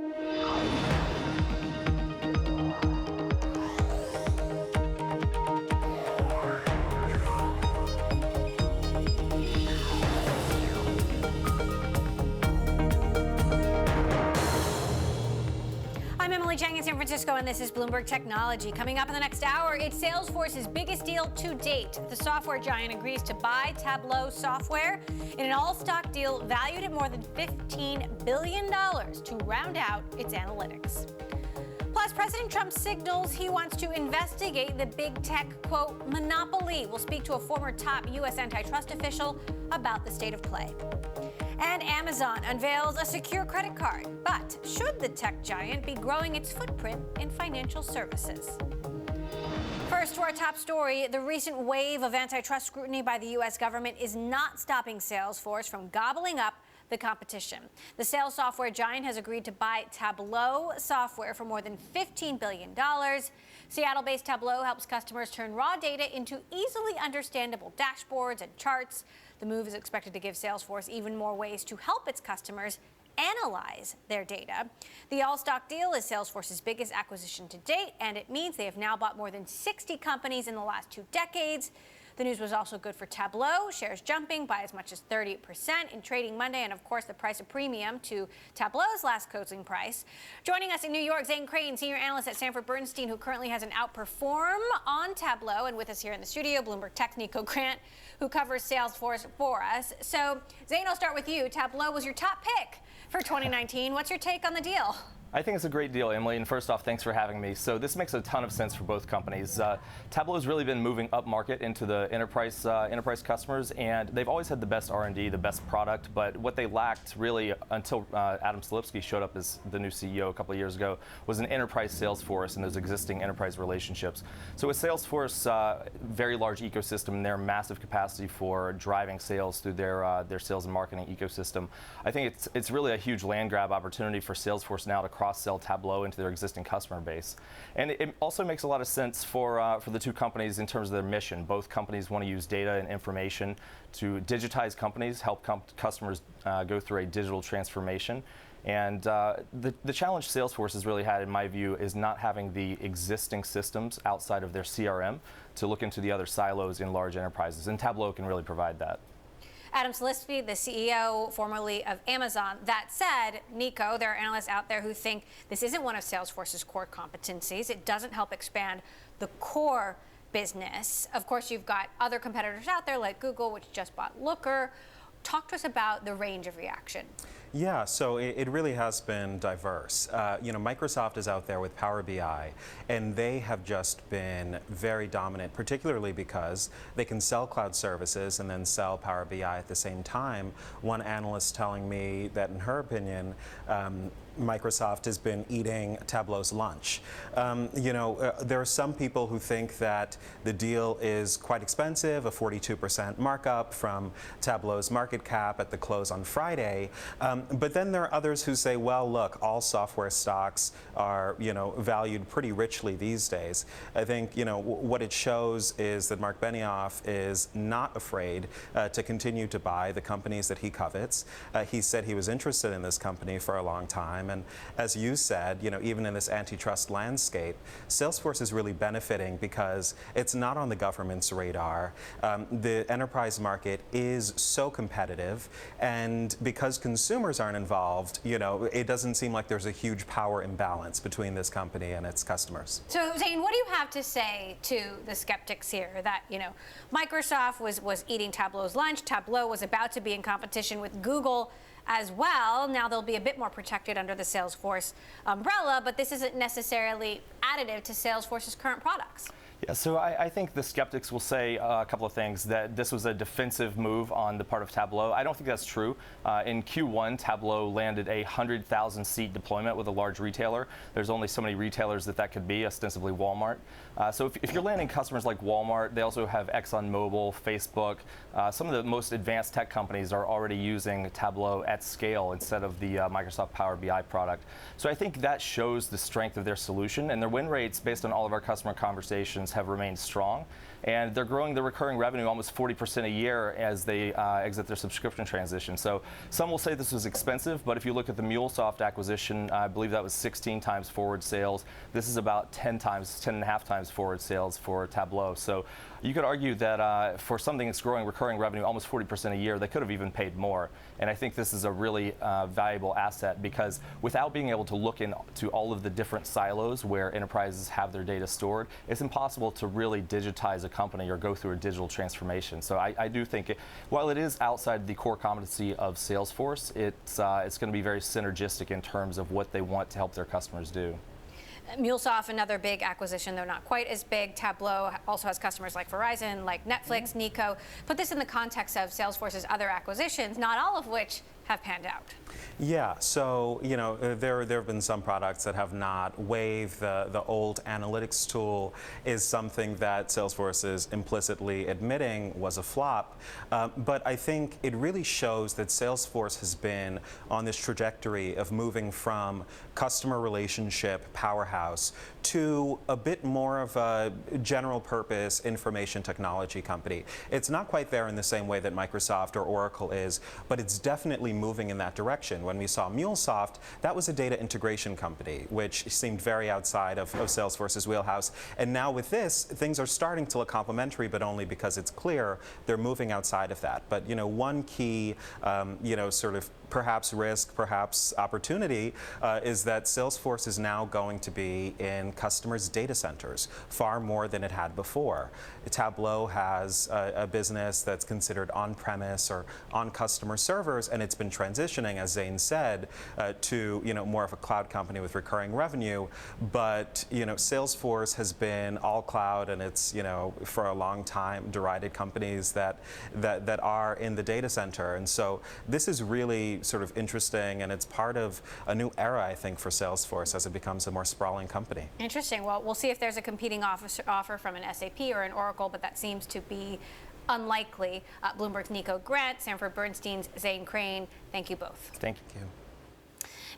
In San Francisco, and this is Bloomberg Technology. Coming up in the next hour, it's Salesforce's biggest deal to date. The software giant agrees to buy Tableau software in an all-stock deal valued at more than $15 billion to round out its analytics. Plus, President Trump signals he wants to investigate the big tech, quote, monopoly. We'll speak to a former top U.S. antitrust official about the state of play. And Amazon unveils a secure credit card. But should the tech giant be growing its footprint in financial services? First, to our top story, the recent wave of antitrust scrutiny by the U.S. government is not stopping Salesforce from gobbling up the competition. The sales software giant has agreed to buy Tableau software for more than $15 billion. Seattle-based Tableau helps customers turn raw data into easily understandable dashboards and charts. The move is expected to give Salesforce even more ways to help its customers analyze their data. The all-stock deal is Salesforce's biggest acquisition to date, and it means they have now bought more than 60 companies in the last 2 decades. The news was also good for Tableau, shares jumping by as much as 30% in trading Monday, and of course the price of premium to Tableau's last closing price. Joining us in New York, Zane Crane, senior analyst at Sanford Bernstein, who currently has an outperform on Tableau, and with us here in the studio, Bloomberg Tech's Nico Grant, who covers Salesforce for us. So, Zane, I'll start with you. Tableau was your top pick for 2019. What's your take on the deal? I think it's a great deal, Emily, and first off, thanks for having me. So this makes a ton of sense for both companies. Tableau has really been moving up market into the enterprise customers, and they've always had the best R&D, the best product, but what they lacked really until Adam Selipsky showed up as the new CEO a couple of years ago was an enterprise sales force and those existing enterprise relationships. So with Salesforce, very large ecosystem and their massive capacity for driving sales through their sales and marketing ecosystem, I think it's really a huge land grab opportunity for Salesforce now to cross-sell Tableau into their existing customer base. And it also makes a lot of sense for the two companies in terms of their mission. Both companies want to use data and information to digitize companies, help customers go through a digital transformation. And the challenge Salesforce has really had, in my view, is not having the existing systems outside of their CRM to look into the other silos in large enterprises. And Tableau can really provide that. Adam Selipsky, the CEO formerly of Amazon. That said, Nico, there are analysts out there who think this isn't one of Salesforce's core competencies. It doesn't help expand the core business. Of course, you've got other competitors out there like Google, which just bought Looker. Talk to us about the range of reaction. Yeah, so it really has been diverse. Microsoft is out there with Power BI, and they have just been very dominant, particularly because they can sell cloud services and then sell Power BI at the same time. One analyst telling me that, in her opinion, Microsoft has been eating Tableau's lunch. There are some people who think that the deal is quite expensive, a 42% markup from Tableau's market cap at the close on Friday. But then there are others who say, well, look, all software stocks are, valued pretty richly these days. I think, what it shows is that Mark Benioff is not afraid to continue to buy the companies that he covets. He said he was interested in this company for a long time. And as you said, even in this antitrust landscape, Salesforce is really benefiting because it's not on the government's radar. The enterprise market is so competitive, and because consumers aren't involved, it doesn't seem like there's a huge power imbalance between this company and its customers. So, Zane, what do you have to say to the skeptics here that, Microsoft was eating Tableau's lunch, Tableau was about to be in competition with Google as well. Now they'll be a bit more protected under the Salesforce umbrella, but this isn't necessarily additive to Salesforce's current products. Yeah, so I think the skeptics will say a couple of things, that this was a defensive move on the part of Tableau. I don't think that's true. In Q1, Tableau landed a 100,000-seat deployment with a large retailer. There's only so many retailers that could be, ostensibly Walmart. So if you're landing customers like Walmart, they also have ExxonMobil, Facebook. Some of the most advanced tech companies are already using Tableau at scale instead of the Microsoft Power BI product. So I think that shows the strength of their solution, and their win rates, based on all of our customer conversations, customers have remained strong. And they're growing the recurring revenue almost 40% a year as they exit their subscription transition. So some will say this was expensive, but if you look at the MuleSoft acquisition, I believe that was 16 times forward sales. This is about 10.5 times forward sales for Tableau. So you could argue that for something that's growing recurring revenue almost 40% a year, they could have even paid more. And I think this is a really valuable asset, because without being able to look into all of the different silos where enterprises have their data stored, it's impossible to really digitize a company or go through a digital transformation. So I do think, while it is outside the core competency of Salesforce, it's going to be very synergistic in terms of what they want to help their customers do. MuleSoft, another big acquisition, though not quite as big. Tableau also has customers like Verizon, like Netflix, Nico. Put this in the context of Salesforce's other acquisitions, not all of which have panned out. Yeah, so there have been some products that have not. Wave, the old analytics tool, is something that Salesforce is implicitly admitting was a flop. But I think it really shows that Salesforce has been on this trajectory of moving from customer relationship powerhouse to a bit more of a general purpose information technology company. It's not quite there in the same way that Microsoft or Oracle is, but it's definitely moving in that direction. When we saw MuleSoft, that was a data integration company, which seemed very outside of Salesforce's wheelhouse. And now with this, things are starting to look complementary, but only because it's clear they're moving outside of that. But one key, sort of perhaps risk, perhaps opportunity, is that Salesforce is now going to be in customers' data centers far more than it had before. Tableau has a business that's considered on-premise or on customer servers, and it's been transitioning, as Zane said, to more of a cloud company with recurring revenue. But Salesforce has been all cloud, and it's for a long time derided companies that are in the data center. And so this is really sort of interesting, and it's part of a new era, I think, for Salesforce as it becomes a more sprawling company. Interesting. Well, we'll see if there's a competing offer from an SAP or an Oracle, but that seems to be unlikely. Bloomberg's Nico Grant, Sanford Bernstein's Zane Crane, thank you both. Thank you.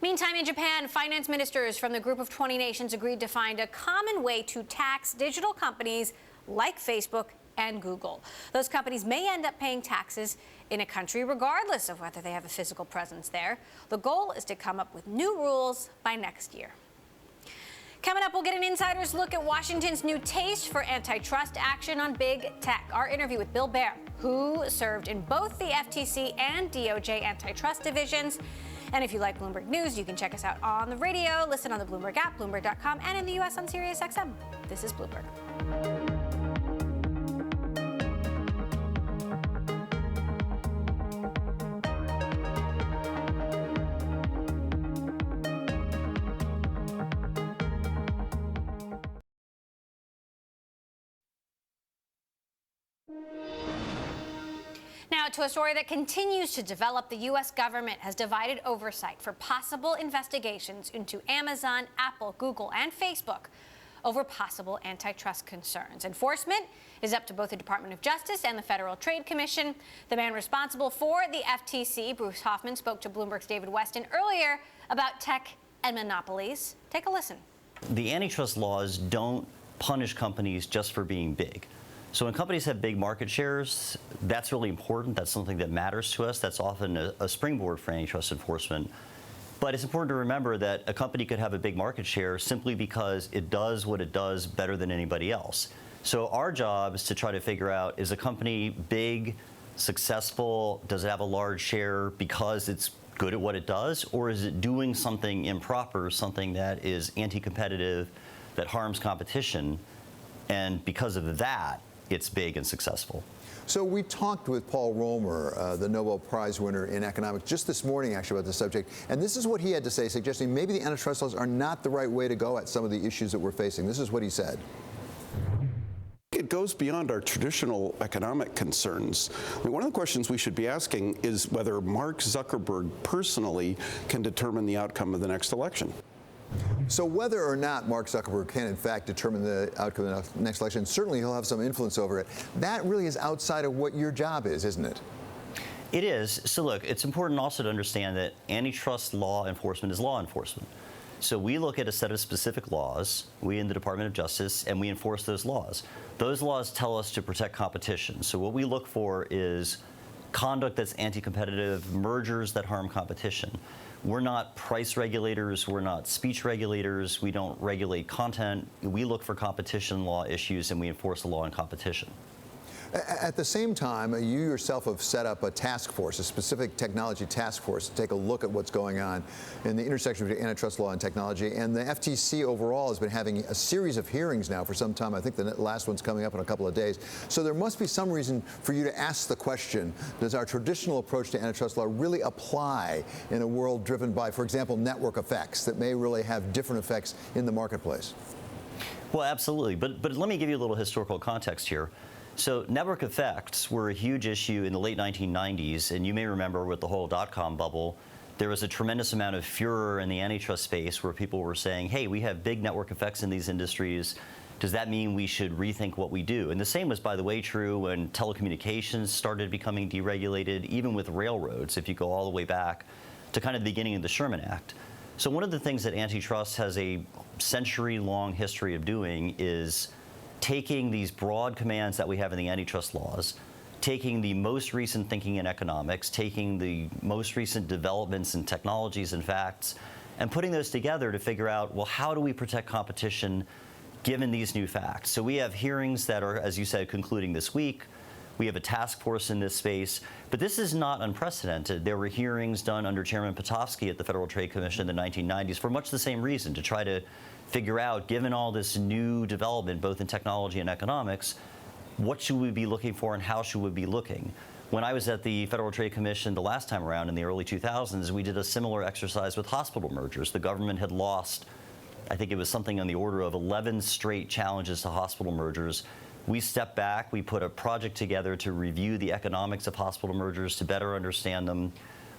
Meantime, in Japan, finance ministers from the Group of 20 nations agreed to find a common way to tax digital companies like Facebook and Google. Those companies may end up paying taxes in a country regardless of whether they have a physical presence there. The goal is to come up with new rules by next year. Coming up, we'll get an insider's look at Washington's new taste for antitrust action on big tech. Our interview with Bill Baer, who served in both the FTC and DOJ antitrust divisions. And if you like Bloomberg News, you can check us out on the radio, listen on the Bloomberg app, Bloomberg.com, and in the U.S. on SiriusXM. This is Bloomberg. Now, to a story that continues to develop, the U.S. government has divided oversight for possible investigations into Amazon, Apple, Google, and Facebook over possible antitrust concerns. Enforcement is up to both the Department of Justice and the Federal Trade Commission. The man responsible for the FTC, Bruce Hoffman, spoke to Bloomberg's David Weston earlier about tech and monopolies. Take a listen. The antitrust laws don't punish companies just for being big. So when companies have big market shares, that's really important. That's something that matters to us. That's often a springboard for antitrust enforcement. But it's important to remember that a company could have a big market share simply because it does what it does better than anybody else. So our job is to try to figure out, is a company big, successful, does it have a large share because it's good at what it does, or is it doing something improper, something that is anti-competitive, that harms competition, and because of that, it's big and successful. So we talked with Paul Romer, the Nobel Prize winner in economics, just this morning actually about the subject, and this is what he had to say, suggesting maybe the antitrust laws are not the right way to go at some of the issues that we're facing. This is what he said. It goes beyond our traditional economic concerns. I mean, one of the questions we should be asking is whether Mark Zuckerberg personally can determine the outcome of the next election. So whether or not Mark Zuckerberg can, in fact, determine the outcome of the next election, certainly he'll have some influence over it. That really is outside of what your job is, isn't it? It is. So look, it's important also to understand that antitrust law enforcement is law enforcement. So we look at a set of specific laws, we in the Department of Justice, and we enforce those laws. Those laws tell us to protect competition. So what we look for is conduct that's anti-competitive, mergers that harm competition. We're not price regulators, we're not speech regulators, we don't regulate content. We look for competition law issues and we enforce the law on competition. At the same time, you yourself have set up a task force, a specific technology task force, to take a look at what's going on in the intersection between antitrust law and technology. And the FTC overall has been having a series of hearings now for some time. I think the last one's coming up in a couple of days. So there must be some reason for you to ask the question, does our traditional approach to antitrust law really apply in a world driven by, for example, network effects that may really have different effects in the marketplace? Well, absolutely. But let me give you a little historical context here. So network effects were a huge issue in the late 1990s, and you may remember with the whole dot-com bubble, there was a tremendous amount of furor in the antitrust space where people were saying, hey, we have big network effects in these industries. Does that mean we should rethink what we do? And the same was, by the way, true when telecommunications started becoming deregulated, even with railroads, if you go all the way back to kind of the beginning of the Sherman Act. So one of the things that antitrust has a century-long history of doing is taking these broad commands that we have in the antitrust laws, taking the most recent thinking in economics, taking the most recent developments in technologies and facts, and putting those together to figure out, well, how do we protect competition given these new facts? So we have hearings that are, as you said, concluding this week. We have a task force in this space, but this is not unprecedented. There were hearings done under Chairman Potofsky at the Federal Trade Commission in the 1990s for much the same reason, to try to figure out, given all this new development, both in technology and economics, what should we be looking for and how should we be looking? When I was at the Federal Trade Commission the last time around in the early 2000s, we did a similar exercise with hospital mergers. The government had lost, I think it was something on the order of 11 straight challenges to hospital mergers. We stepped back, we put a project together to review the economics of hospital mergers to better understand them.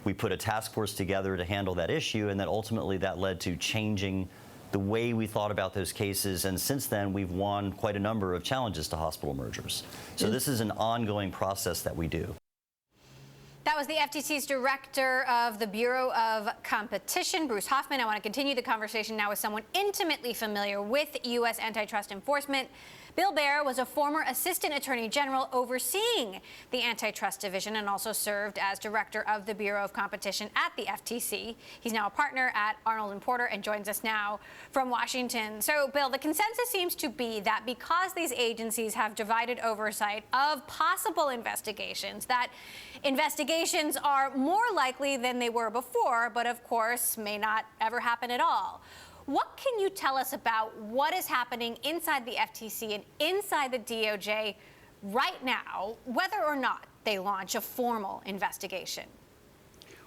We put a task force together to handle that issue, and then ultimately that led to changing the way we thought about those cases, and since then we've won quite a number of challenges to hospital mergers. So this is an ongoing process that we do. That was the FTC's Director of the Bureau of Competition, Bruce Hoffman. I want to continue the conversation now with someone intimately familiar with U.S. antitrust enforcement. Bill Baer was a former Assistant Attorney General overseeing the Antitrust Division and also served as Director of the Bureau of Competition at the FTC. He's now a partner at Arnold & Porter and joins us now from Washington. So, Bill, the consensus seems to be that because these agencies have divided oversight of possible investigations, that investigations are more likely than they were before, but of course may not ever happen at all. What can you tell us about what is happening inside the FTC and inside the DOJ right now, whether or not they launch a formal investigation?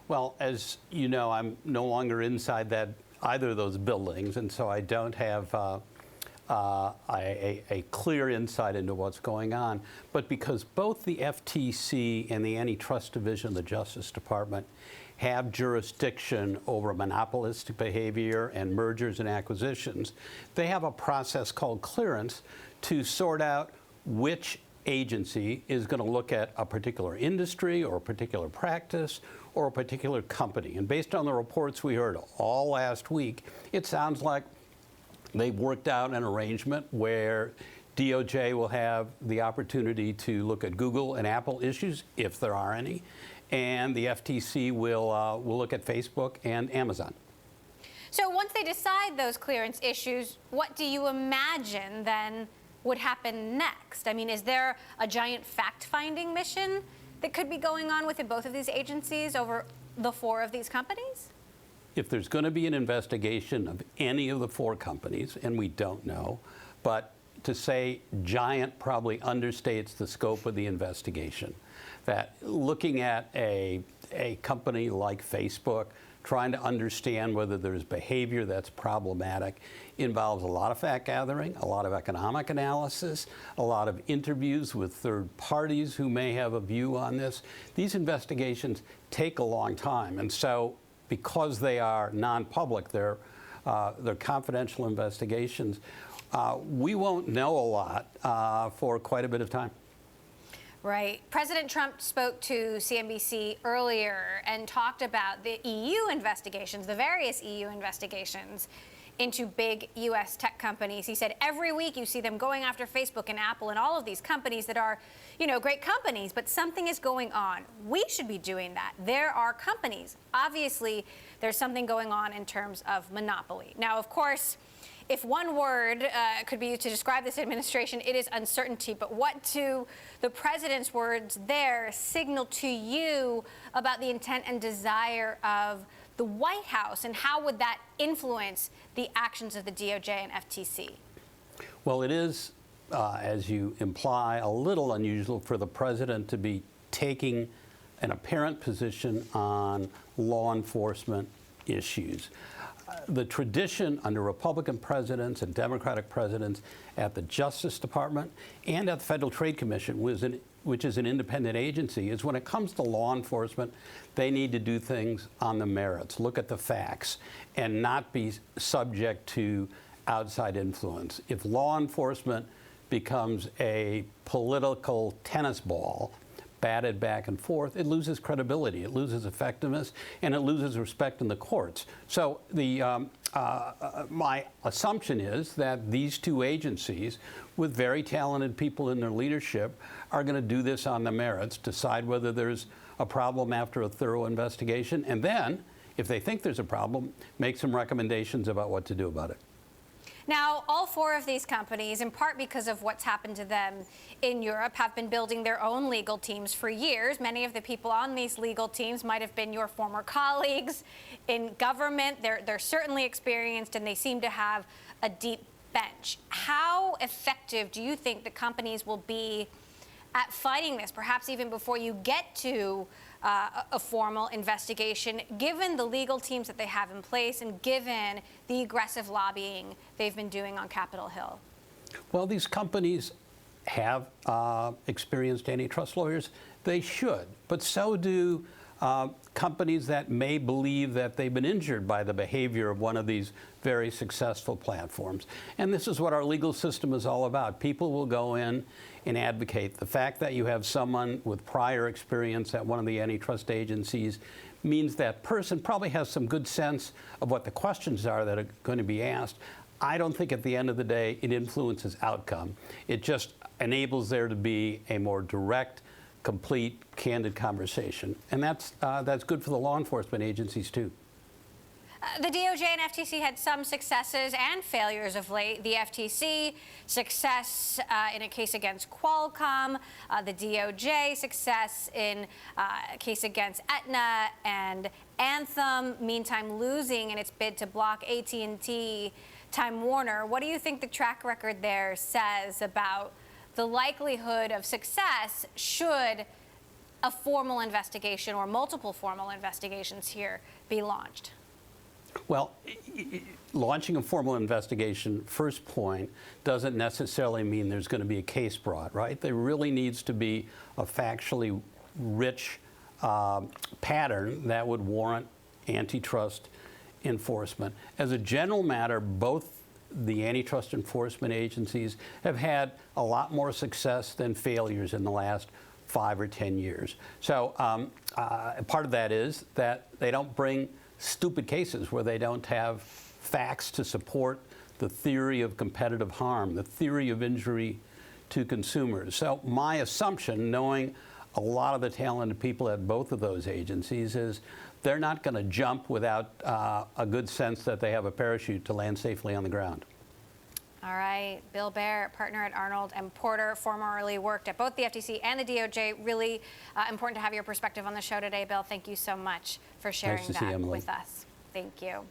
Well, as you know, I'm no longer inside either of those buildings, and so I don't have a clear insight into what's going on. But because both the FTC and the Antitrust Division of the Justice Department have jurisdiction over monopolistic behavior and mergers and acquisitions, they have a process called clearance to sort out which agency is going to look at a particular industry or a particular practice or a particular company. And based on the reports we heard all last week, it sounds like they've worked out an arrangement where DOJ will have the opportunity to look at Google and Apple issues, if there are any, and the FTC will look at Facebook and Amazon. So once they decide those clearance issues, what do you imagine then would happen next? I mean, is there a giant fact-finding mission that could be going on within both of these agencies over the four of these companies? If there's going to be an investigation of any of the four companies, and we don't know, but to say giant probably understates the scope of the investigation. That looking at a company like Facebook, trying to understand whether there's behavior that's problematic, involves a lot of fact gathering, a lot of economic analysis, a lot of interviews with third parties who may have a view on this. These investigations take a long time, and so because they are non-public, they're confidential investigations, we won't know a lot for quite a bit of time. Right. President Trump spoke to CNBC earlier and talked about the EU investigations, the various EU investigations into big U.S. tech companies. He said every week you see them going after Facebook and Apple and all of these companies that are, great companies, but something is going on. We should be doing that. There are companies. Obviously, there's something going on in terms of monopoly. Now, of course, if one word could be used to describe this administration, it is uncertainty. But what do the president's words there signal to you about the intent and desire of the White House, and how would that influence the actions of the DOJ and FTC? Well, it is, as you imply, a little unusual for the president to be taking an apparent position on law enforcement issues. The tradition under Republican presidents and Democratic presidents at the Justice Department and at the Federal Trade Commission, which is an independent agency, is when it comes to law enforcement, they need to do things on the merits, look at the facts, and not be subject to outside influence. If law enforcement becomes a political tennis ball, batted back and forth, it loses credibility, it loses effectiveness, and it loses respect in the courts. So my assumption is that these two agencies, with very talented people in their leadership, are going to do this on the merits, decide whether there's a problem after a thorough investigation, and then, if they think there's a problem, make some recommendations about what to do about it. Now, all four of these companies, in part because of what's happened to them in Europe, have been building their own legal teams for years. Many of the people on these legal teams might have been your former colleagues in government. They're certainly experienced, and they seem to have a deep bench. How effective do you think the companies will be at fighting this, perhaps even before you get to a formal investigation, given the legal teams that they have in place and given the aggressive lobbying they've been doing on Capitol Hill? Well, these companies have experienced antitrust lawyers. They should, but so do companies that may believe that they've been injured by the behavior of one of these very successful platforms. And this is what our legal system is all about. People will go in and advocate. The fact that you have someone with prior experience at one of the antitrust agencies means that person probably has some good sense of what the questions are that are going to be asked. I don't think at the end of the day it influences outcome. It just enables there to be a more direct, complete, candid conversation. And that's good for the law enforcement agencies, too. The DOJ and FTC had some successes and failures of late. The FTC, success in a case against Qualcomm. The DOJ, success in a case against Aetna and Anthem, meantime losing in its bid to block AT&T, Time Warner. What do you think the track record there says about the likelihood of success should a formal investigation or multiple formal investigations here be launched? Well, launching a formal investigation, first point, doesn't necessarily mean there's going to be a case brought, right? There really needs to be a factually rich pattern that would warrant antitrust enforcement. As a general matter, both the antitrust enforcement agencies have had a lot more success than failures in the last 5 or 10 years. So part of that is that they don't bring stupid cases where they don't have facts to support the theory of competitive harm, the theory of injury to consumers. So my assumption, knowing a lot of the talented people at both of those agencies, is they're not going to jump without a good sense that they have a parachute to land safely on the ground. All right. Bill Baer, partner at Arnold & Porter, formerly worked at both the FTC and the DOJ. Really important to have your perspective on the show today, Bill. Thank you so much for sharing that with us. Thank you.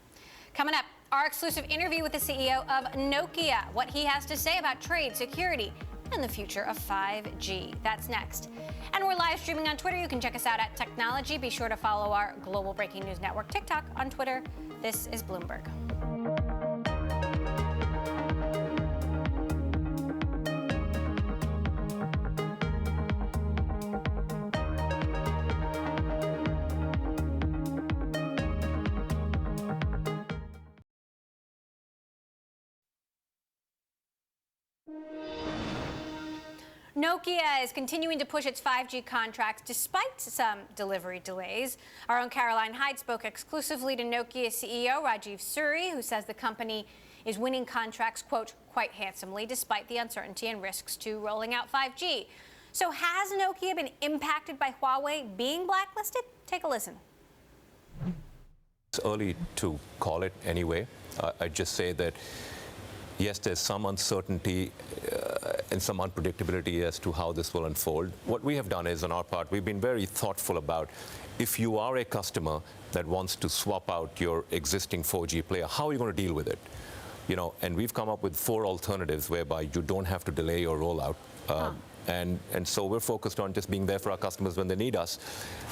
Coming up, our exclusive interview with the CEO of Nokia, what he has to say about trade, security, and the future of 5G. That's next. And we're live streaming on Twitter. You can check us out at Technology. Be sure to follow our global breaking news network, TikTok, on Twitter. This is Bloomberg. Nokia is continuing to push its 5G contracts despite some delivery delays. Our own Caroline Hyde spoke exclusively to Nokia CEO Rajeev Suri, who says the company is winning contracts, quote, quite handsomely, despite the uncertainty and risks to rolling out 5G. So has Nokia been impacted by Huawei being blacklisted? Take a listen. It's early to call it anyway. I'd just say that yes, there's some uncertainty and some unpredictability as to how this will unfold. What we have done is, on our part, we've been very thoughtful about if you are a customer that wants to swap out your existing 4G player, how are you going to deal with it? You know, and we've come up with 4 alternatives whereby you don't have to delay your rollout. And so we're focused on just being there for our customers when they need us.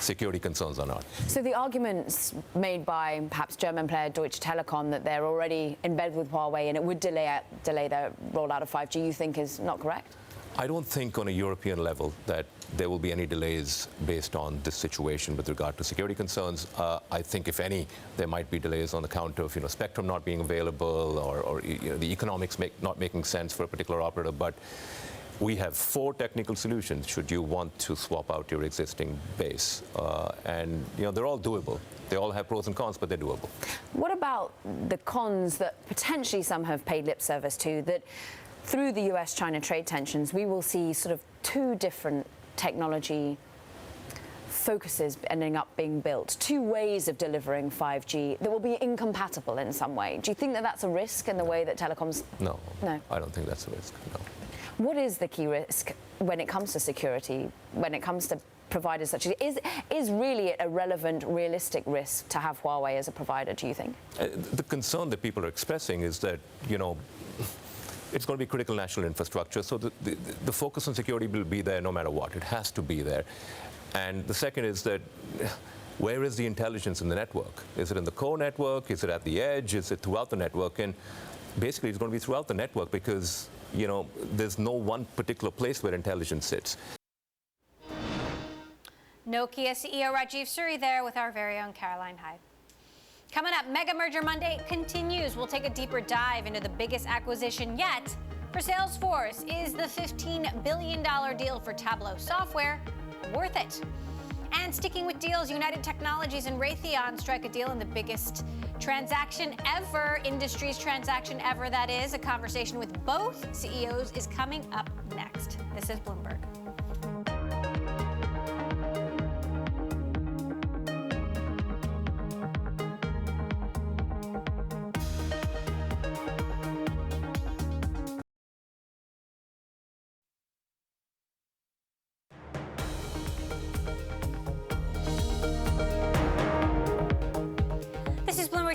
Security concerns are not. So the arguments made by perhaps German player Deutsche Telekom that they're already in bed with Huawei and it would delay their rollout of 5G, you think is not correct? I don't think on a European level that there will be any delays based on this situation with regard to security concerns. I think, if any, there might be delays on account of spectrum not being available or the economics not making sense for a particular operator. But we have 4 technical solutions should you want to swap out your existing base. And they're all doable. They all have pros and cons, but they're doable. What about the cons that potentially some have paid lip service to, that through the US-China trade tensions, we will see sort of 2 different technology focuses ending up being built, 2 ways of delivering 5G that will be incompatible in some way? Do you think that that's a risk in the way that telecoms? No. No. I don't think that's a risk, no. What is the key risk when it comes to security, when it comes to providers such as, is really a relevant, realistic risk to have Huawei as a provider, do you think? The concern that people are expressing is that, it's going to be critical national infrastructure, so the focus on security will be there no matter what. It has to be there. And the second is that where is the intelligence in the network? Is it in the core network? Is it at the edge? Is it throughout the network? And basically, it's going to be throughout the network because there's no one particular place where intelligence sits. Nokia CEO Rajeev Suri there with our very own Caroline Hyde. Coming up, Mega Merger Monday continues. We'll take a deeper dive into the biggest acquisition yet for Salesforce. Is the $15 billion deal for Tableau software worth it? And sticking with deals, United Technologies and Raytheon strike a deal in the biggest transaction ever, industry's transaction ever, that is. A conversation with both CEOs is coming up next. This is Bloomberg.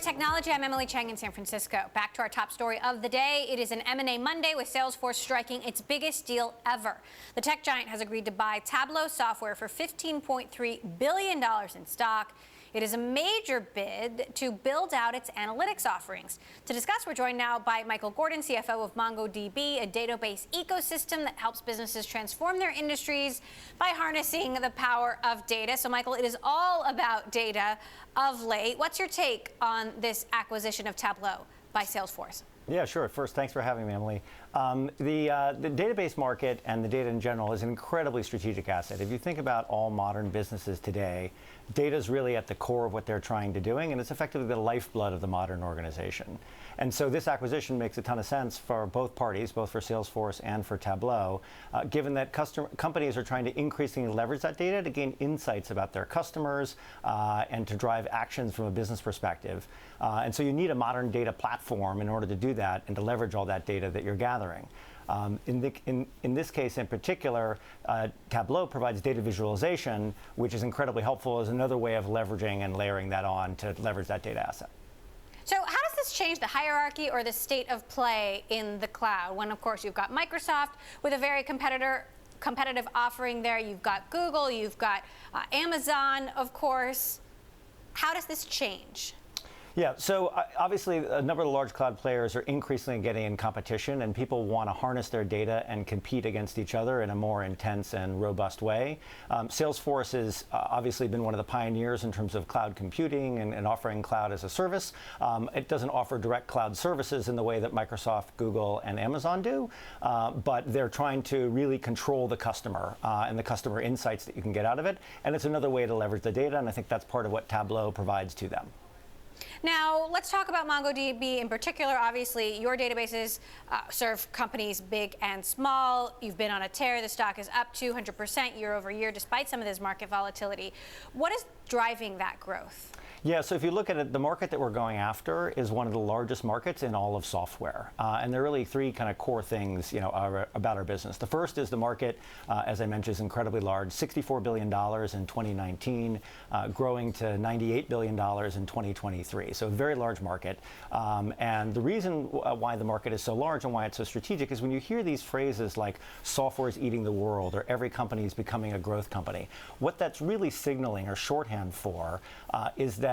Technology. I'm Emily Chang in San Francisco. Back to our top story of the day. It is an M&A Monday with Salesforce striking its biggest deal ever. The tech giant has agreed to buy Tableau software for $15.3 billion in stock. It is a major bid to build out its analytics offerings. To discuss, we're joined now by Michael Gordon, CFO of MongoDB, a database ecosystem that helps businesses transform their industries by harnessing the power of data. So, Michael, it is all about data of late. What's your take on this acquisition of Tableau by Salesforce? Yeah, sure. First, thanks for having me, Emily. The database market and the data in general is an incredibly strategic asset. If you think about all modern businesses today, data is really at the core of what they're trying to doing, and it's effectively the lifeblood of the modern organization. And so this acquisition makes a ton of sense for both parties, both for Salesforce and for Tableau, given that companies are trying to increasingly leverage that data to gain insights about their customers and to drive actions from a business perspective. And so you need a modern data platform in order to do that and to leverage all that data that you're gathering. In this case in particular, Tableau provides data visualization, which is incredibly helpful as another way of leveraging and layering that on to leverage that data asset. So how does this change the hierarchy or the state of play in the cloud? When, of course, you've got Microsoft with a very competitive offering there. You've got Google, you've got Amazon, of course. How does this change? Yeah, so obviously a number of the large cloud players are increasingly getting in competition, and people want to harness their data and compete against each other in a more intense and robust way. Salesforce has obviously been one of the pioneers in terms of cloud computing and offering cloud as a service. It doesn't offer direct cloud services in the way that Microsoft, Google, and Amazon do, but they're trying to really control the customer and the customer insights that you can get out of it, and it's another way to leverage the data, and I think that's part of what Tableau provides to them. Now, let's talk about MongoDB in particular. Obviously, your databases serve companies big and small. You've been on a tear. The stock is up 200% year over year, despite some of this market volatility. What is driving that growth? Yeah, so if you look at it, the market that we're going after is one of the largest markets in all of software. And there are really three kind of core things, about our business. The first is the market, as I mentioned, is incredibly large, $64 billion in 2019, growing to $98 billion in 2023. So a very large market. And the reason why the market is so large and why it's so strategic is when you hear these phrases like software is eating the world or every company is becoming a growth company, what that's really signaling or shorthand for is that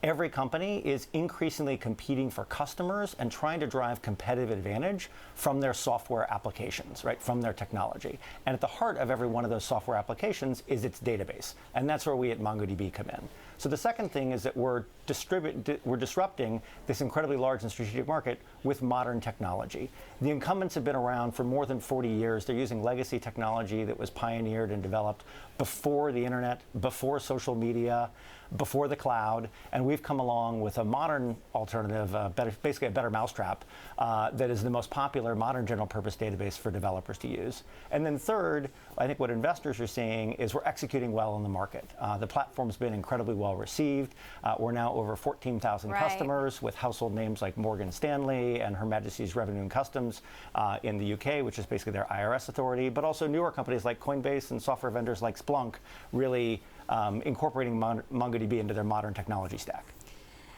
every company is increasingly competing for customers and trying to drive competitive advantage from their software applications, right, from their technology. And at the heart of every one of those software applications is its database. And that's where we at MongoDB come in. So the second thing is that we're disrupting this incredibly large and strategic market with modern technology. The incumbents have been around for more than 40 years. They're using legacy technology that was pioneered and developed before the internet, before social media, before the cloud, and we've come along with a modern alternative, basically a better mousetrap, that is the most popular modern general purpose database for developers to use. And then third, I think what investors are seeing is we're executing well in the market. The platform's been incredibly well received. We're now over 14,000 customers with household names like Morgan Stanley and Her Majesty's Revenue and Customs in the UK, which is basically their IRS authority, but also newer companies like Coinbase and software vendors like Splunk really incorporating MongoDB into their modern technology stack.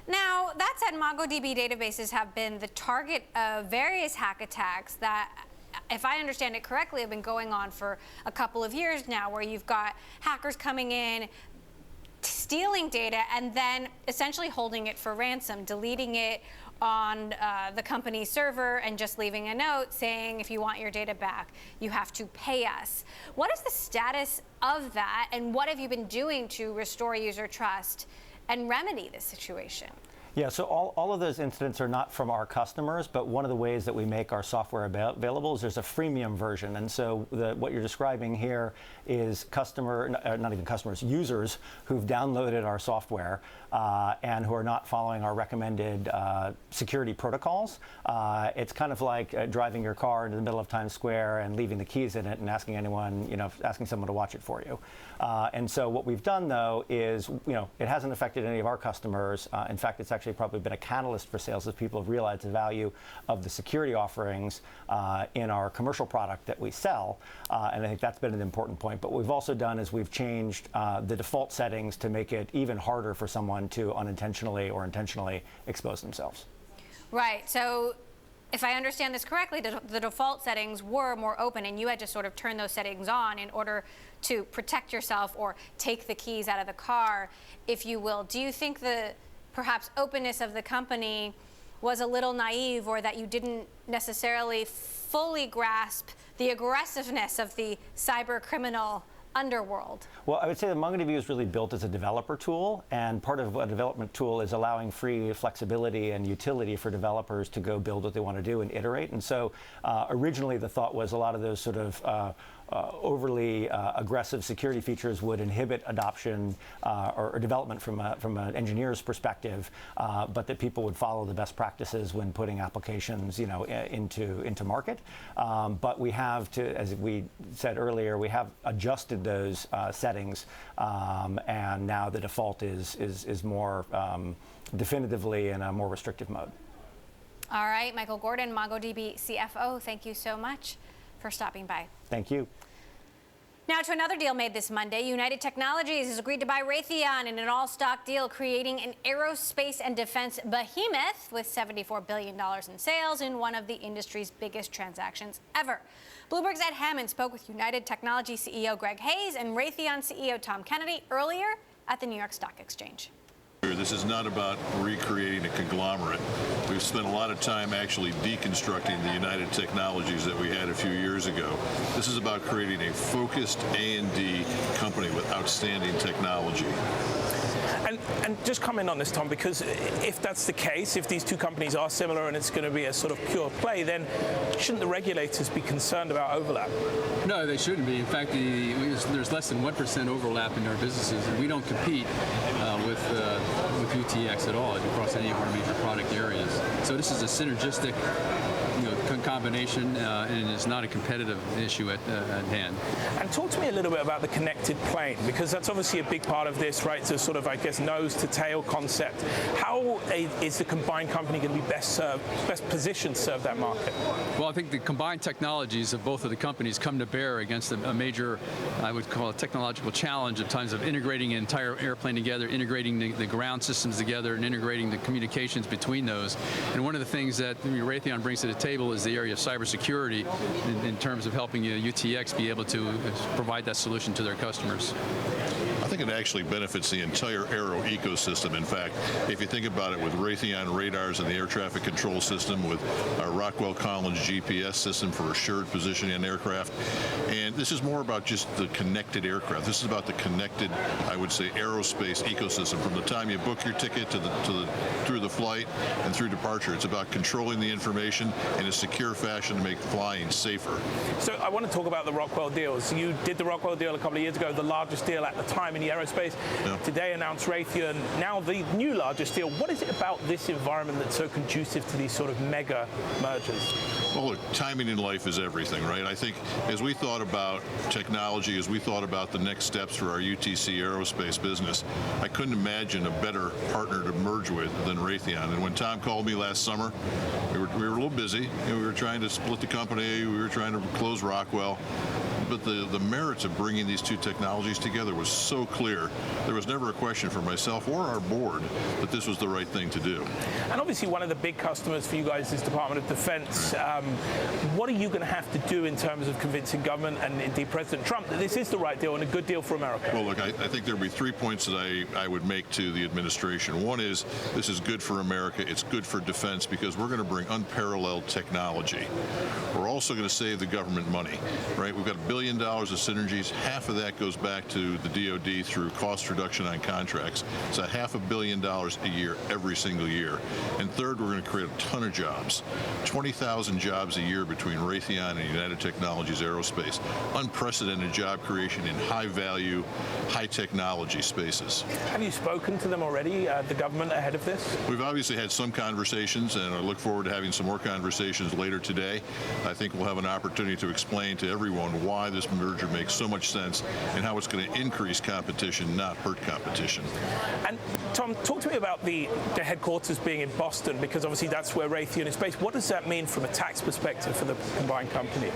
Now, that said, MongoDB databases have been the target of various hack attacks that, if I understand it correctly, have been going on for a couple of years now, where you've got hackers coming in, stealing data, and then essentially holding it for ransom, deleting it on the company's server and just leaving a note saying, if you want your data back, you have to pay us. What is the status of that, and what have you been doing to restore user trust and remedy this situation? Yeah, so all of those incidents are not from our customers, but one of the ways that we make our software available is there's a freemium version. And so what you're describing here is not even customers, users who've downloaded our software and who are not following our recommended security protocols. It's kind of like driving your car into the middle of Times Square and leaving the keys in it and asking someone to watch it for you. And so what we've done, though, is, it hasn't affected any of our customers. In fact, it's actually probably been a catalyst for sales as people have realized the value of the security offerings in our commercial product that we sell. And I think that's been an important point. But what we've also done is we've changed the default settings to make it even harder for someone to unintentionally or intentionally expose themselves. Right. So if I understand this correctly, the default settings were more open, and you had to sort of turn those settings on in order to protect yourself or take the keys out of the car, if you will. Do you think the perhaps openness of the company was a little naive, or that you didn't necessarily fully grasp the aggressiveness of the cyber criminal underworld? Well, I would say that MongoDB was really built as a developer tool, and part of a development tool is allowing free flexibility and utility for developers to go build what they want to do and iterate. And so originally the thought was a lot of those sort of overly aggressive security features would inhibit adoption or development from an engineer's perspective, but that people would follow the best practices when putting applications, into market. But we have as we said earlier, we have adjusted those settings, and now the default is more definitively in a more restrictive mode. All right, Michael Gordon, MongoDB CFO, thank you so much for stopping by. Thank you. Now to another deal made this Monday. United Technologies has agreed to buy Raytheon in an all-stock deal, creating an aerospace and defense behemoth with $74 billion in sales in one of the industry's biggest transactions ever. Bloomberg's Ed Hammond spoke with United Technologies CEO Greg Hayes and Raytheon CEO Tom Kennedy earlier at the New York Stock Exchange. This is not about recreating a conglomerate. We've spent a lot of time actually deconstructing the United Technologies that we had a few years ago. This is about creating a focused A&D company with outstanding technology. And just comment on this, Tom, because if that's the case, if these two companies are similar and it's going to be a sort of pure play, then shouldn't the regulators be concerned about overlap? No, they shouldn't be. In fact, there's less than 1% overlap in our businesses, and we don't compete with UTX at all across any of our major product areas. So this is a synergistic combination, and it's not a competitive issue at hand. And talk to me a little bit about the connected plane, because that's obviously a big part of this, right? So sort of, I guess, nose to tail concept. How is the combined company going to be best positioned to serve that market? Well, I think the combined technologies of both of the companies come to bear against a major, I would call it, technological challenge at times of integrating an entire airplane together, integrating the ground systems together, and integrating the communications between those. And one of the things that Raytheon brings to the table is the area of cybersecurity in terms of helping UTX be able to provide that solution to their customers. I think it actually benefits the entire aero ecosystem. In fact, if you think about it, with Raytheon radars and the air traffic control system, with our Rockwell Collins GPS system for assured positioning on aircraft, and this is more about just the connected aircraft. This is about the connected, I would say, aerospace ecosystem from the time you book your ticket through the flight and through departure. It's about controlling the information in a secure fashion to make flying safer. So I want to talk about the Rockwell deals. You did the Rockwell deal a couple of years ago, the largest deal at the time in the aerospace. Yeah. Today announced Raytheon, now the new largest deal. What is it about this environment that's so conducive to these sort of mega mergers? Well, look, timing in life is everything, right? I think as we thought about technology, as we thought about the next steps for our UTC aerospace business, I couldn't imagine a better partner to merge with than Raytheon. And when Tom called me last summer, we were a little busy, and we were trying to split the company, we were trying to close Rockwell. But the merits of bringing these two technologies together was so clear. There was never a question for myself or our board that this was the right thing to do. And obviously one of the big customers for you guys is Department of Defense. What are you going to have to do in terms of convincing government and indeed President Trump that this is the right deal and a good deal for America? Well, look, I think there would be 3 points that I would make to the administration. One is this is good for America. It's good for defense because we're going to bring unparalleled technology. We're also going to save the government money, right? We've got $1 billion of synergies. Half of that goes back to the DoD through cost reduction on contracts. It's a $500 million a year every single year. And third, we're going to create a ton of jobs. 20,000 jobs a year between Raytheon and United Technologies Aerospace. Unprecedented job creation in high-value, high-technology spaces. Have you spoken to them already, the government, ahead of this? We've obviously had some conversations, and I look forward to having some more conversations later today. I think we'll have an opportunity to explain to everyone why this merger makes so much sense and how it's going to increase competition, not hurt competition. And Tom, talk to me about the headquarters being in Boston, because obviously that's where Raytheon is based. What does that mean from a tax perspective for the combined company?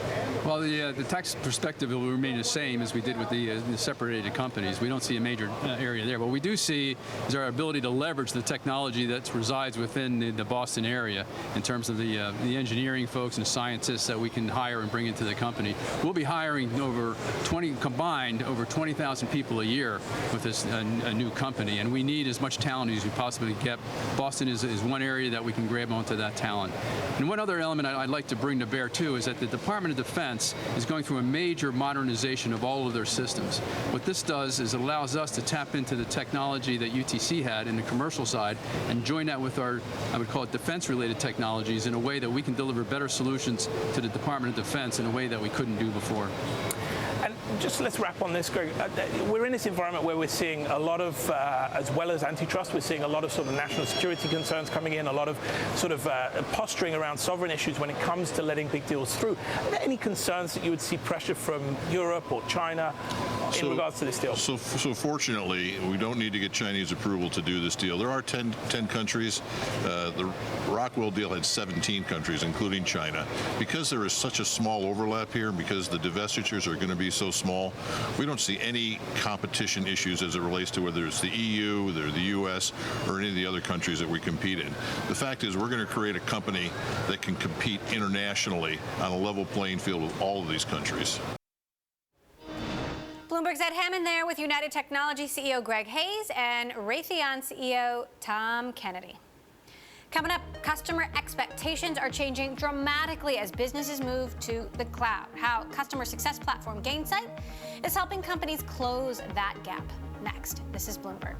Well, the tax perspective will remain the same as we did with the separated companies. We don't see a major area there. What we do see is our ability to leverage the technology that resides within the Boston area in terms of the engineering folks and scientists that we can hire and bring into the company. We'll be hiring over 20,000 people a year with this a new company, and we need as much talent as we possibly get. Boston is one area that we can grab onto that talent. And one other element I'd like to bring to bear too is that the Department of Defense is going through a major modernization of all of their systems. What this does is it allows us to tap into the technology that UTC had in the commercial side and join that with our, I would call it, defense-related technologies in a way that we can deliver better solutions to the Department of Defense in a way that we couldn't do before. And just let's wrap on this, Greg. We're in this environment where we're seeing a lot of, as well as antitrust, we're seeing a lot of sort of national security concerns coming in, a lot of sort of posturing around sovereign issues when it comes to letting big deals through. Are there any concerns that you would see pressure from Europe or China in regards to this deal? So fortunately, we don't need to get Chinese approval to do this deal. There are 10 countries. The Rockwell deal had 17 countries, including China. Because there is such a small overlap here, because the divestitures are going to be so small, we don't see any competition issues as it relates to whether it's the EU, whether the US, or any of the other countries that we compete in. The fact is we're going to create a company that can compete internationally on a level playing field with all of these countries. Bloomberg Bloomberg's Ed Hammond there with United Technology CEO Greg Hayes and Raytheon CEO Tom Kennedy. Coming up, customer expectations are changing dramatically as businesses move to the cloud. How customer success platform Gainsight is helping companies close that gap. Next, this is Bloomberg.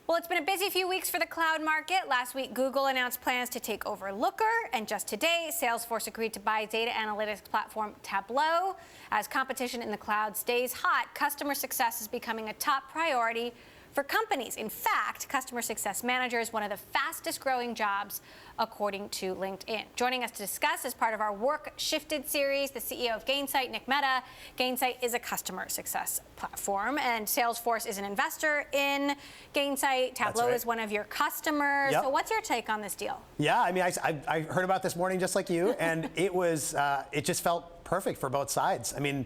Well, it's been a busy few weeks for the cloud market. Last week, Google announced plans to take over Looker, and just today, Salesforce agreed to buy data analytics platform Tableau. As competition in the cloud stays hot, customer success is becoming a top priority for companies. In fact, customer success manager is one of the fastest growing jobs, according to LinkedIn. Joining us to discuss as part of our Work Shifted series, the CEO of Gainsight, Nick Mehta. Gainsight is a customer success platform, and Salesforce is an investor in Gainsight. Tableau is one of your customers. Yep. So what's your take on this deal? Yeah, I mean, I heard about this morning just like you, and it just felt perfect for both sides. I mean,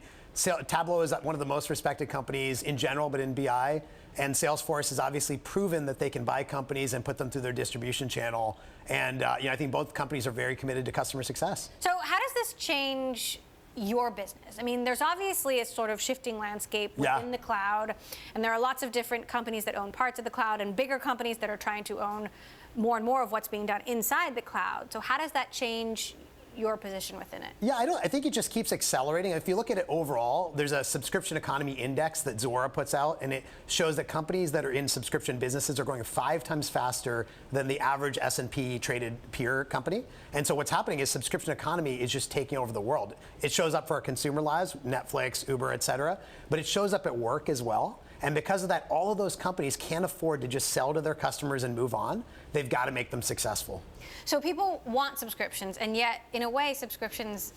Tableau is one of the most respected companies in general, but in BI. And Salesforce has obviously proven that they can buy companies and put them through their distribution channel. And I think both companies are very committed to customer success. So how does this change your business? I mean, there's obviously a sort of shifting landscape within the cloud, and there are lots of different companies that own parts of the cloud and bigger companies that are trying to own more and more of what's being done inside the cloud. So how does that change your position within it? Yeah, I think it just keeps accelerating. If you look at it overall, there's a subscription economy index that Zuora puts out, and it shows that companies that are in subscription businesses are growing 5 times faster than the average S&P traded peer company. And so what's happening is subscription economy is just taking over the world. It shows up for our consumer lives, Netflix, Uber, et cetera, but it shows up at work as well. And because of that, all of those companies can't afford to just sell to their customers and move on. They've got to make them successful. So people want subscriptions, and yet, in a way, subscriptions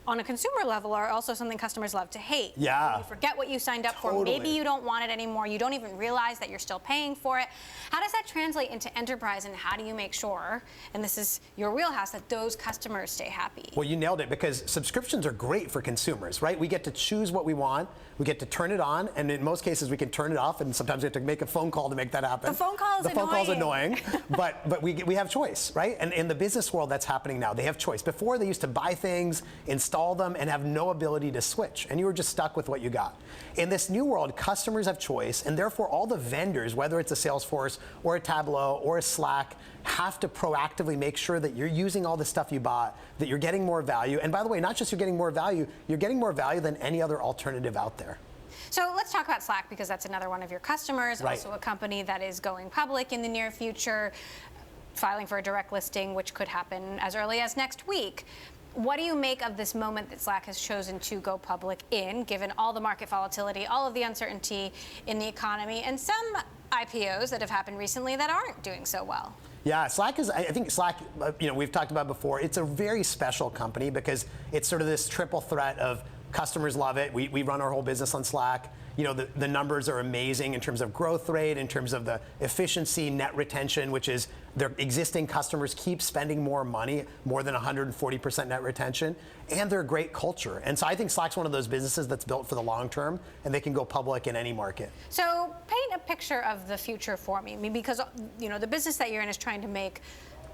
on a consumer level are also something customers love to hate. Yeah. You forget what you signed up for. Maybe you don't want it anymore. You don't even realize that you're still paying for it. How does that translate into enterprise, and how do you make sure, and this is your wheelhouse, that those customers stay happy? Well, you nailed it, because subscriptions are great for consumers, right? We get to choose what we want. We get to turn it on, and in most cases, we can turn it off, and sometimes we have to make a phone call to make that happen. The phone call is annoying. The phone call is annoying, but we have choice, right? And in the business world, that's happening now. They have choice. Before, they used to buy things, install them, and have no ability to switch, and you were just stuck with what you got. In this new world, customers have choice, and therefore all the vendors, whether it's a Salesforce or a Tableau or a Slack, have to proactively make sure that you're using all the stuff you bought, that you're getting more value. And by the way, not just you're getting more value than any other alternative out there. So let's talk about Slack, because that's another one of your customers, also a company that is going public in the near future, filing for a direct listing, which could happen as early as next week. What do you make of this moment that Slack has chosen to go public in, given all the market volatility, all of the uncertainty in the economy, and some IPOs that have happened recently that aren't doing so well? Yeah, Slack is, I think Slack, we've talked about before, it's a very special company because it's sort of this triple threat of customers love it. We run our whole business on Slack. The numbers are amazing in terms of growth rate, in terms of the efficiency, net retention, which is their existing customers keep spending more money, more than 140% net retention, and they're a great culture. And so I think Slack's one of those businesses that's built for the long term, and they can go public in any market. So paint a picture of the future for me. I mean, because the business that you're in is trying to make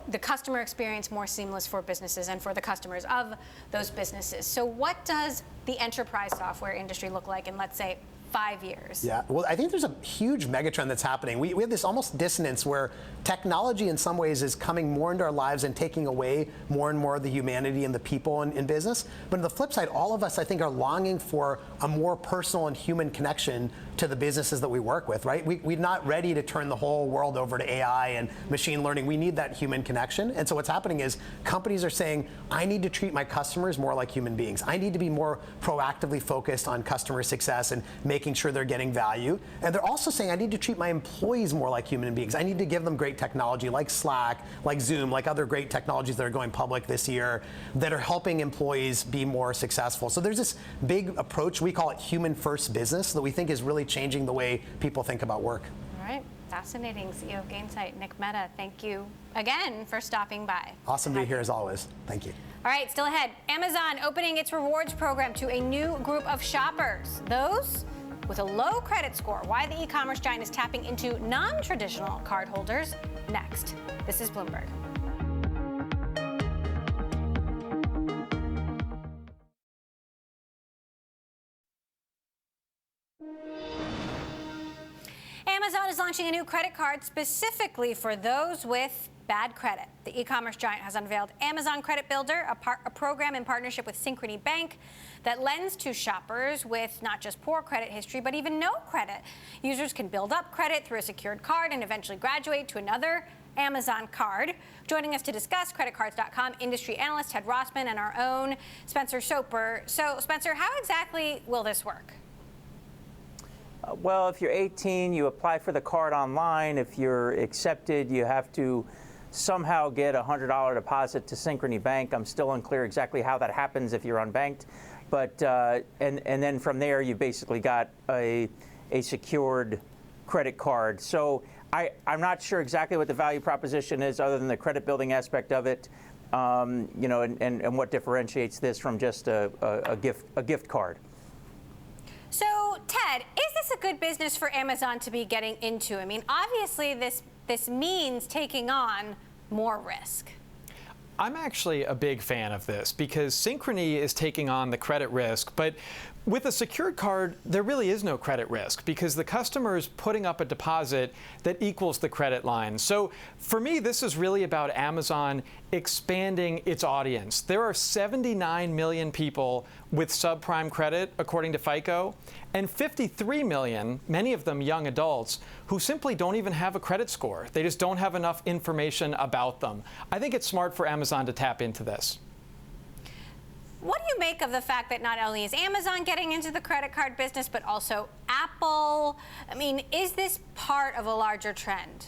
the customer experience more seamless for businesses and for the customers of those businesses. So what does the enterprise software industry look like in, let's say, 5 years? Yeah, well, I think there's a huge megatrend that's happening. We have this almost dissonance where technology in some ways is coming more into our lives and taking away more and more of the humanity and the people in business. But on the flip side, all of us, I think, are longing for a more personal and human connection to the businesses that we work with, right? We're not ready to turn the whole world over to AI and machine learning. We need that human connection. And so what's happening is companies are saying, I need to treat my customers more like human beings. I need to be more proactively focused on customer success and making making sure they're getting value. And they're also saying, I need to treat my employees more like human beings. I need to give them great technology like Slack, like Zoom, like other great technologies that are going public this year that are helping employees be more successful. So there's this big approach, we call it human first business, that we think is really changing the way people think about work. All right. Fascinating. CEO of Gainsight, Nick Mehta, thank you again for stopping by. Awesome to be here as always. Thank you. All right, still ahead. Amazon opening its rewards program to a new group of shoppers, those with a low credit score. Why the e-commerce giant is tapping into non-traditional cardholders next. This is Bloomberg. Amazon is launching a new credit card specifically for those with bad credit. The e-commerce giant has unveiled Amazon Credit Builder, a program in partnership with Synchrony Bank that lends to shoppers with not just poor credit history, but even no credit. Users can build up credit through a secured card and eventually graduate to another Amazon card. Joining us to discuss, creditcards.com industry analyst Ted Rossman and our own Spencer Soper. So, Spencer, how exactly will this work? Well, if you're 18, you apply for the card online. If you're accepted, you have to somehow get a $100 deposit to Synchrony Bank. I'm still unclear exactly how that happens if you're unbanked. But and then from there, you basically got a secured credit card. So I'm not sure exactly what the value proposition is other than the credit building aspect of it, you know, and what differentiates this from just a gift card. So, Ted, is this a good business for Amazon to be getting into? I mean, obviously, this means taking on more risk. I'm actually a big fan of this because Synchrony is taking on the credit risk, but with a secured card, there really is no credit risk because the customer is putting up a deposit that equals the credit line. So for me, this is really about Amazon expanding its audience. There are 79 million people with subprime credit, according to FICO, and 53 million, many of them young adults, who simply don't even have a credit score. They just don't have enough information about them. I think it's smart for Amazon to tap into this. What do you make of the fact that not only is Amazon getting into the credit card business, but also Apple? I mean, is this part of a larger trend?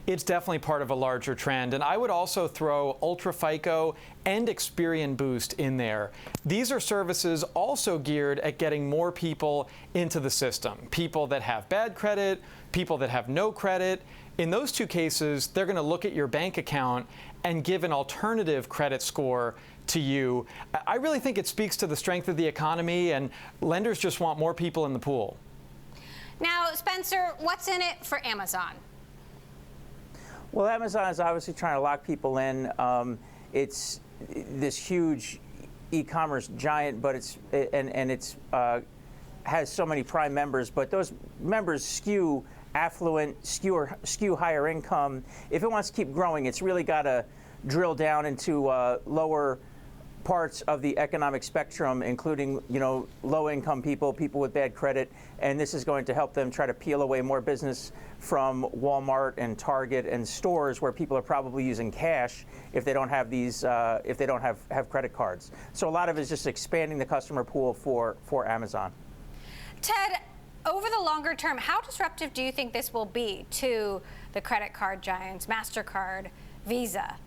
It's definitely part of a larger trend. And I would also throw Ultra FICO and Experian Boost in there. These are services also geared at getting more people into the system. People that have bad credit, people that have no credit. In those two cases, they're going to look at your bank account and give an alternative credit score to you. I really think it speaks to the strength of the economy, and lenders just want more people in the pool. Now, Spencer, what's in it for Amazon? Well, Amazon is obviously trying to lock people in. It's this huge e-commerce giant, but it's has so many prime members, but those members skew affluent, skew higher income. If it wants to keep growing, it's really got to drill down into lower parts of the economic spectrum, including, you know, low-income people, people with bad credit, and this is going to help them try to peel away more business from Walmart and Target and stores where people are probably using cash if they don't have these, if they don't have credit cards. So a lot of it is just expanding the customer pool for Amazon. Ted, over the longer term, how disruptive do you think this will be to the credit card giants, MasterCard, Visa?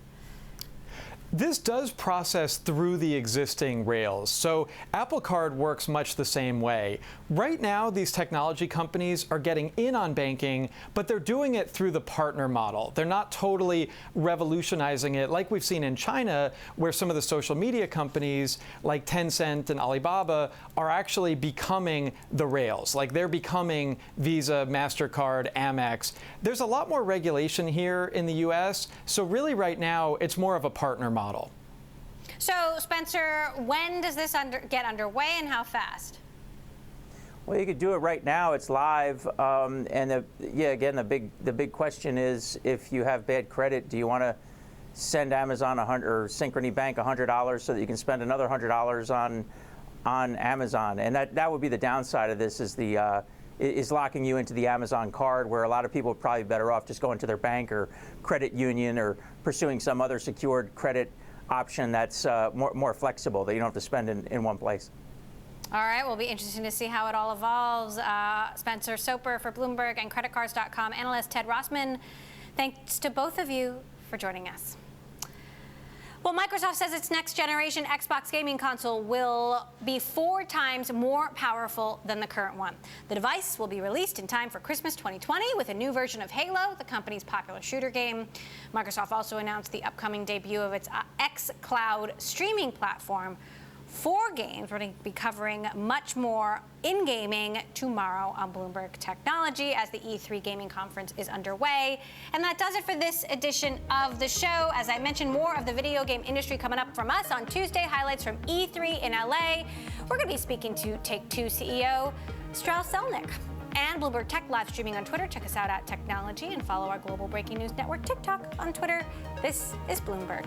This does process through the existing rails. So Apple Card works much the same way. Right now, these technology companies are getting in on banking, but they're doing it through the partner model. They're not totally revolutionizing it like we've seen in China, where some of the social media companies like Tencent and Alibaba are actually becoming the rails. Like they're becoming Visa, MasterCard, Amex. There's a lot more regulation here in the US. So really right now, it's more of a partner model. So, Spencer, when does this get underway and how fast? Well, you could do it right now. It's live, and again, the big question is, if you have bad credit, do you want to send Amazon or Synchrony Bank $100 so that you can spend another $100 on Amazon? And that would be the downside of this, is locking you into the Amazon card, where a lot of people are probably better off just going to their bank or credit union or pursuing some other secured credit option that's more flexible that you don't have to spend in one place. All right, will be interesting to see how it all evolves. Spencer Soper for Bloomberg and creditcards.com analyst Ted Rossman, thanks to both of you for joining us. Well, Microsoft says its next generation Xbox gaming console will be 4 times more powerful than the current one. The device will be released in time for Christmas 2020 with a new version of Halo, the company's popular shooter game. Microsoft also announced the upcoming debut of its xCloud streaming platform. 4 games. We're going to be covering much more in gaming tomorrow on Bloomberg Technology as the E3 gaming conference is underway. And that does it for this edition of the show. As I mentioned, more of the video game industry coming up from us on Tuesday. Highlights from E3 in LA. We're going to be speaking to Take-Two CEO Strauss Zelnick. And Bloomberg Tech live streaming on Twitter. Check us out at Technology and follow our global breaking news network TikTok on Twitter. This is Bloomberg.